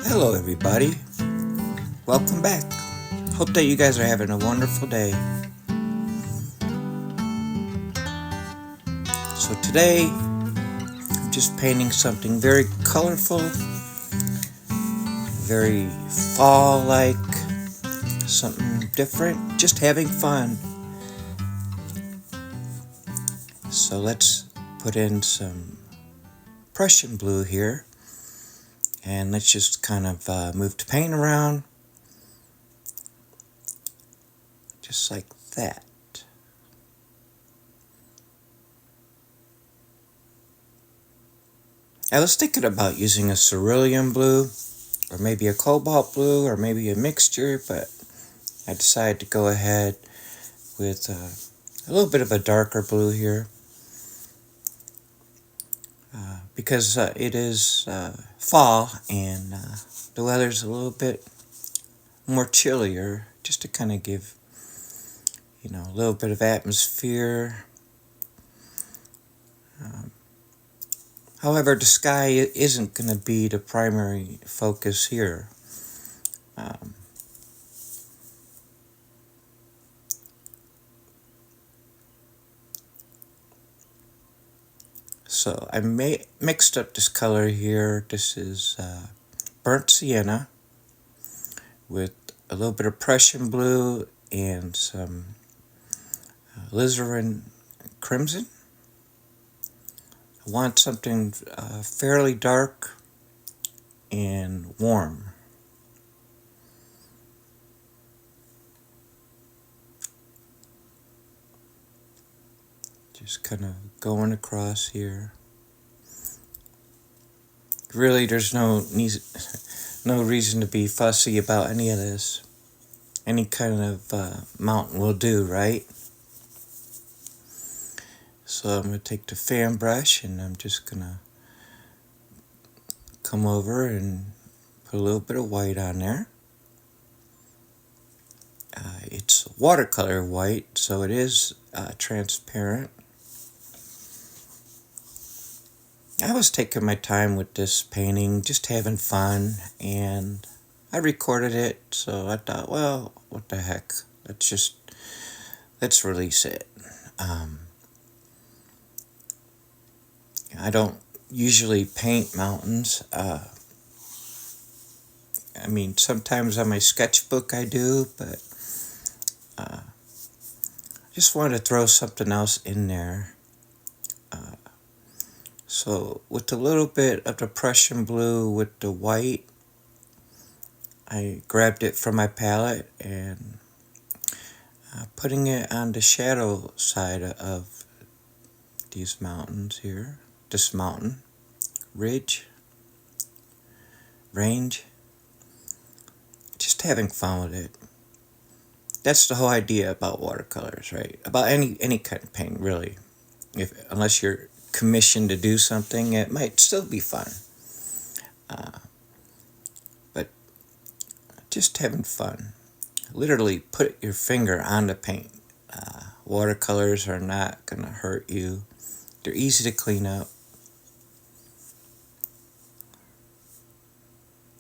Hello everybody, welcome back. Hope that you guys are having a wonderful day. So today, I'm just painting something very colorful, very fall-like, something different, just having fun. So let's put in some Prussian blue here. And let's just kind of move the paint around, just like that. I was thinking about using a cerulean blue, or maybe a cobalt blue, or maybe a mixture, but I decided to go ahead with a little bit of a darker blue here. Because it is fall and the weather's a little bit more chillier, just to kind of give, a little bit of atmosphere. However, the sky isn't going to be the primary focus here. So I mixed up this color here. This is burnt sienna with a little bit of Prussian blue and some alizarin crimson. I want something fairly dark and warm. Just kind of going across here. Really, there's no reason to be fussy about any of this. Any kind of mountain will do, right? So I'm going to take the fan brush and I'm just going to come over and put a little bit of white on there. It's watercolor white, so it is transparent. I was taking my time with this painting, just having fun, and I recorded it, so I thought, well, what the heck, let's release it. I don't usually paint mountains. Sometimes on my sketchbook I do, but I just wanted to throw something else in there. So with a little bit of the Prussian blue with the white, I grabbed it from my palette and putting it on the shadow side of these mountains here. This mountain, range, just having fun with it. That's the whole idea about watercolors, right? About any kind of paint, really. Unless you're commissioned to do something, it might still be fun. But just having fun. Literally put your finger on the paint. Watercolors are not going to hurt you. They're easy to clean up.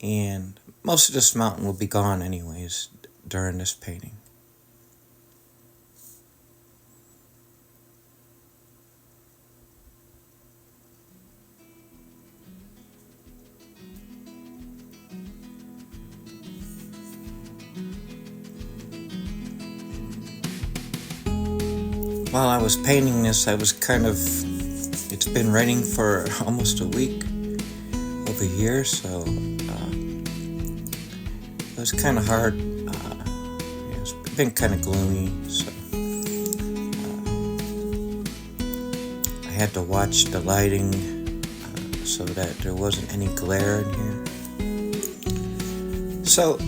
And most of this mountain will be gone anyways during this painting. While I was painting this, it's been raining for almost a week over here, so it was kind of hard. It's been kind of gloomy, so I had to watch the lighting so that there wasn't any glare in here. So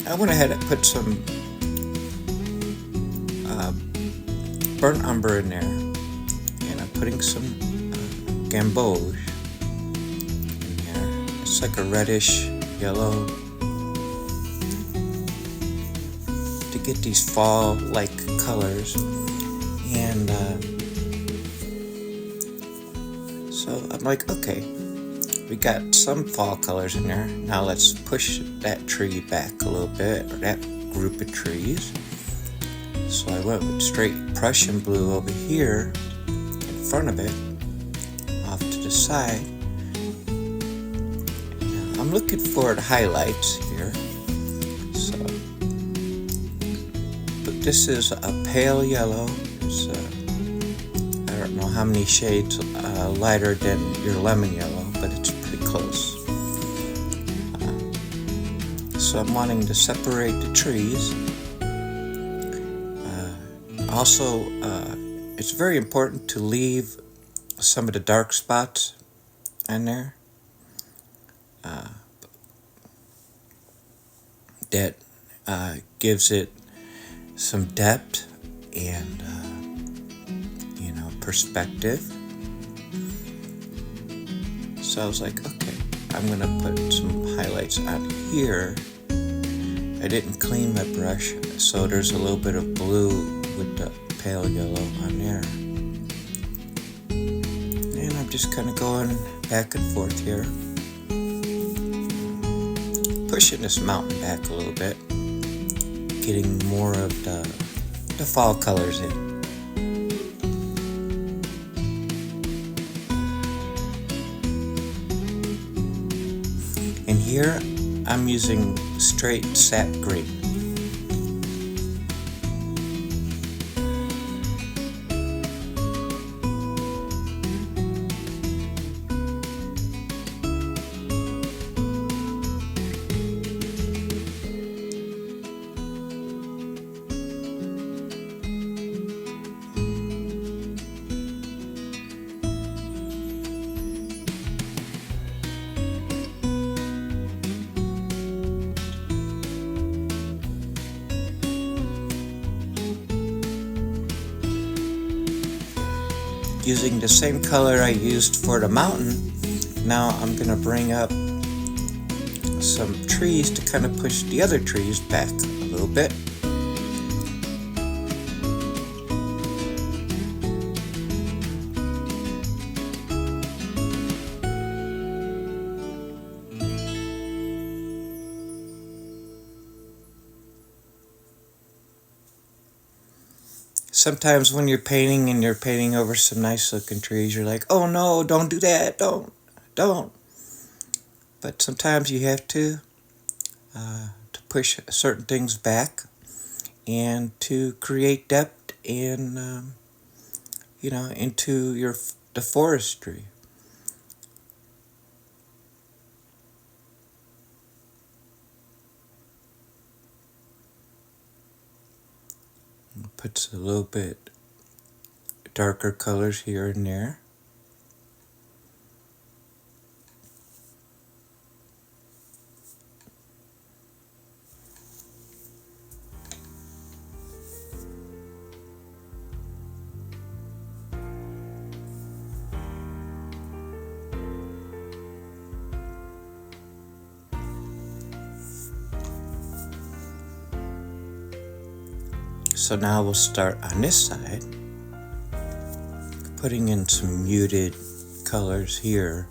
I went ahead and put some burnt umber in there, and I'm putting some gamboge in there. It's like a reddish yellow to get these fall-like colors. And so I'm like, okay, we got some fall colors in there. Now let's push that tree back a little bit, or that group of trees. So I went with straight Prussian blue over here in front of it, off to the side. Now I'm looking for the highlights here. So, but this is a pale yellow. It's I don't know how many shades lighter than your lemon yellow, but it's pretty close. So I'm wanting to separate the trees. Also, it's very important to leave some of the dark spots in there. That gives it some depth and perspective. So I was like, okay, I'm gonna put some highlights on here. I didn't clean my brush, so there's a little bit of blue with the pale yellow on there. And I'm just kind of going back and forth here, pushing this mountain back a little bit, getting more of the fall colors in. And here I'm using straight sap green. Using the same color I used for the mountain, now I'm going to bring up some trees to kind of push the other trees back a little bit. Sometimes when you're painting and you're painting over some nice looking trees, you're like, oh no, don't do that, don't. But sometimes you have to push certain things back and to create depth and, into the forestry. Puts a little bit darker colors here and there. So now we'll start on this side, putting in some muted colors here.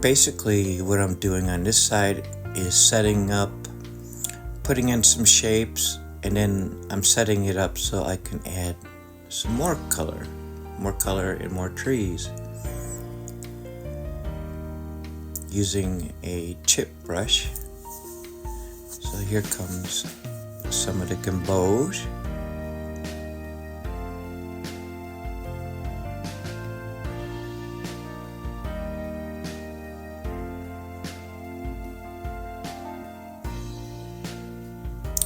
Basically what I'm doing on this side is setting up, putting in some shapes, and then I'm setting it up so I can add some more color and more trees. Using a chip brush. So here comes some of the gamboge.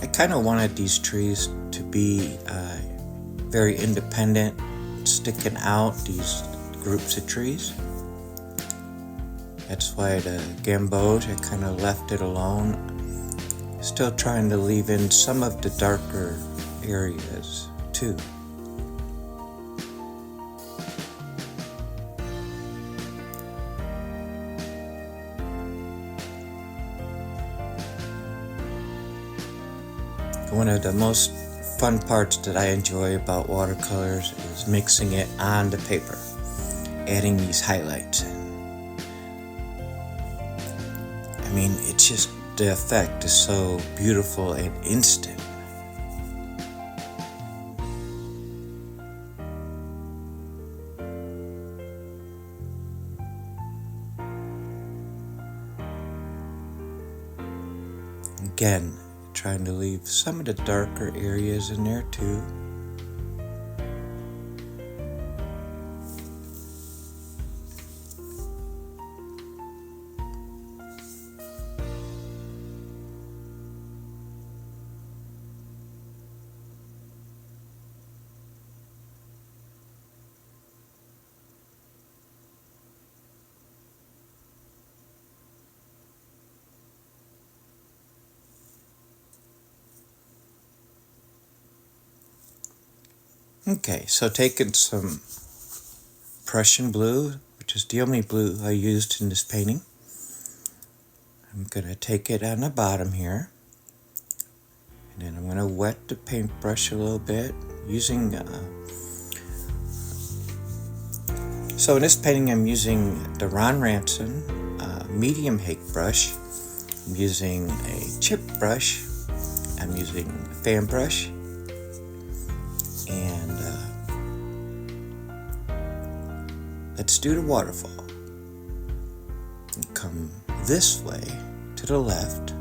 I kind of wanted these trees to be very independent, sticking out, these groups of trees. That's why the gamboge, I kind of left it alone. Still trying to leave in some of the darker areas too. One of the most fun parts that I enjoy about watercolors is mixing it on the paper. adding these highlights in. I mean, it's just, the effect is so beautiful and instant. Again, trying to leave some of the darker areas in there too. Okay, so taking some Prussian blue, which is the only blue I used in this painting. I'm going to take it on the bottom here, and then I'm going to wet the paintbrush a little bit using, so in this painting I'm using the Ron Ranson medium height brush. I'm using a chip brush, I'm using a fan brush, and let's do the waterfall. And come this way to the left.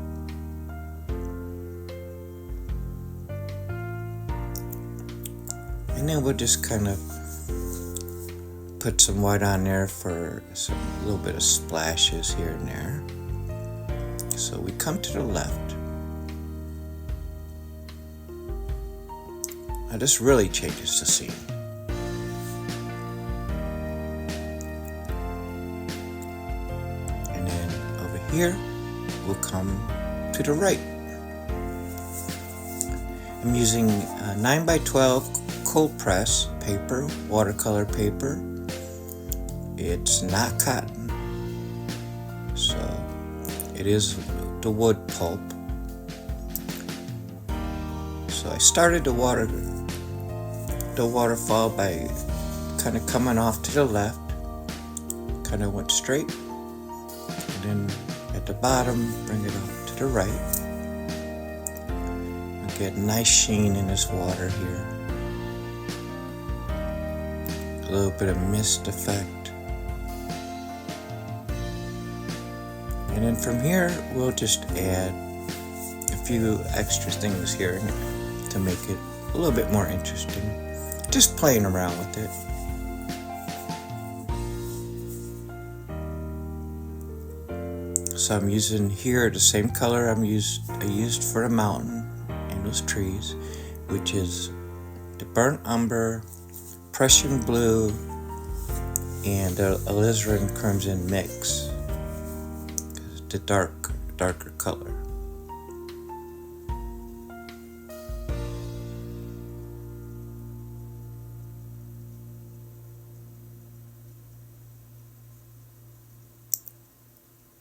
And then we'll just kind of put some white on there for some little bit of splashes here and there. So we come to the left. Now this really changes the scene. And then over here, we'll come to the right. I'm using 9x12 cold press paper, watercolor paper. It's not cotton, so it is the wood pulp. So I started the waterfall by kind of coming off to the left, kind of went straight, and then at the bottom bring it off to the right. I get a nice sheen in this water here, a little bit of mist effect. And then from here, we'll just add a few extra things here to make it a little bit more interesting. Just playing around with it. So I'm using here the same color I used for the mountain and those trees, which is the burnt umber, Prussian blue, and the alizarin crimson mix. The darker color.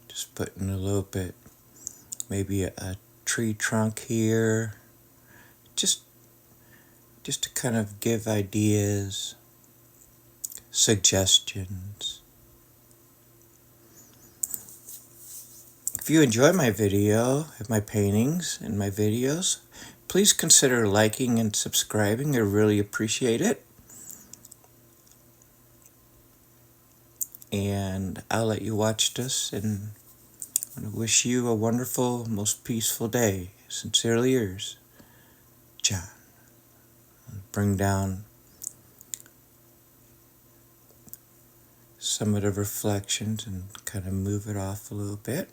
Just putting a little bit, maybe a tree trunk here, just to kind of give ideas, suggestions. If you enjoy my video, my paintings and my videos, please consider liking and subscribing. I really appreciate it. And I'll let you watch this, and I wish you a wonderful, most peaceful day. Sincerely yours, John. Bring down some of the reflections and kind of move it off a little bit.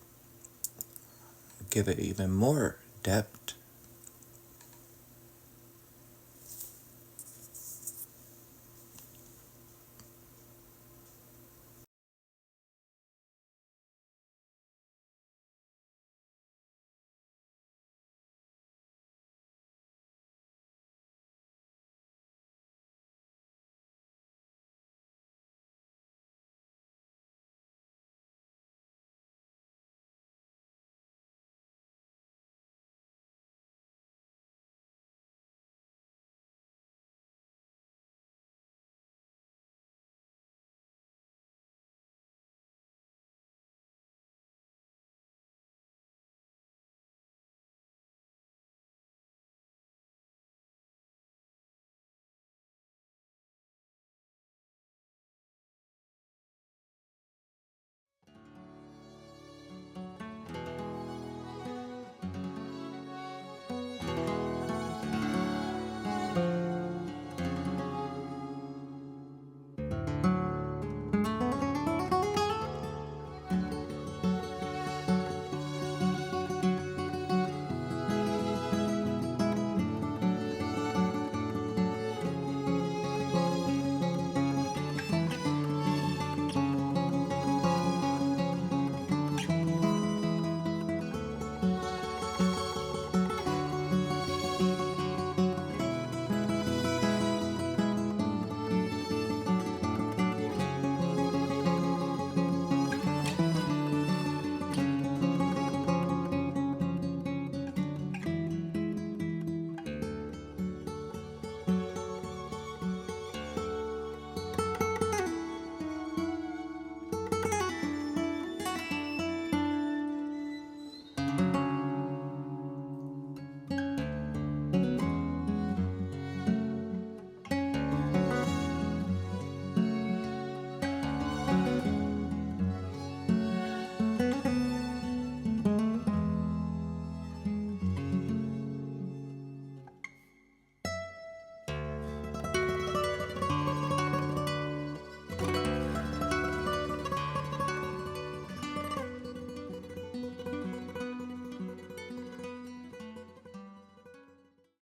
Give it even more depth.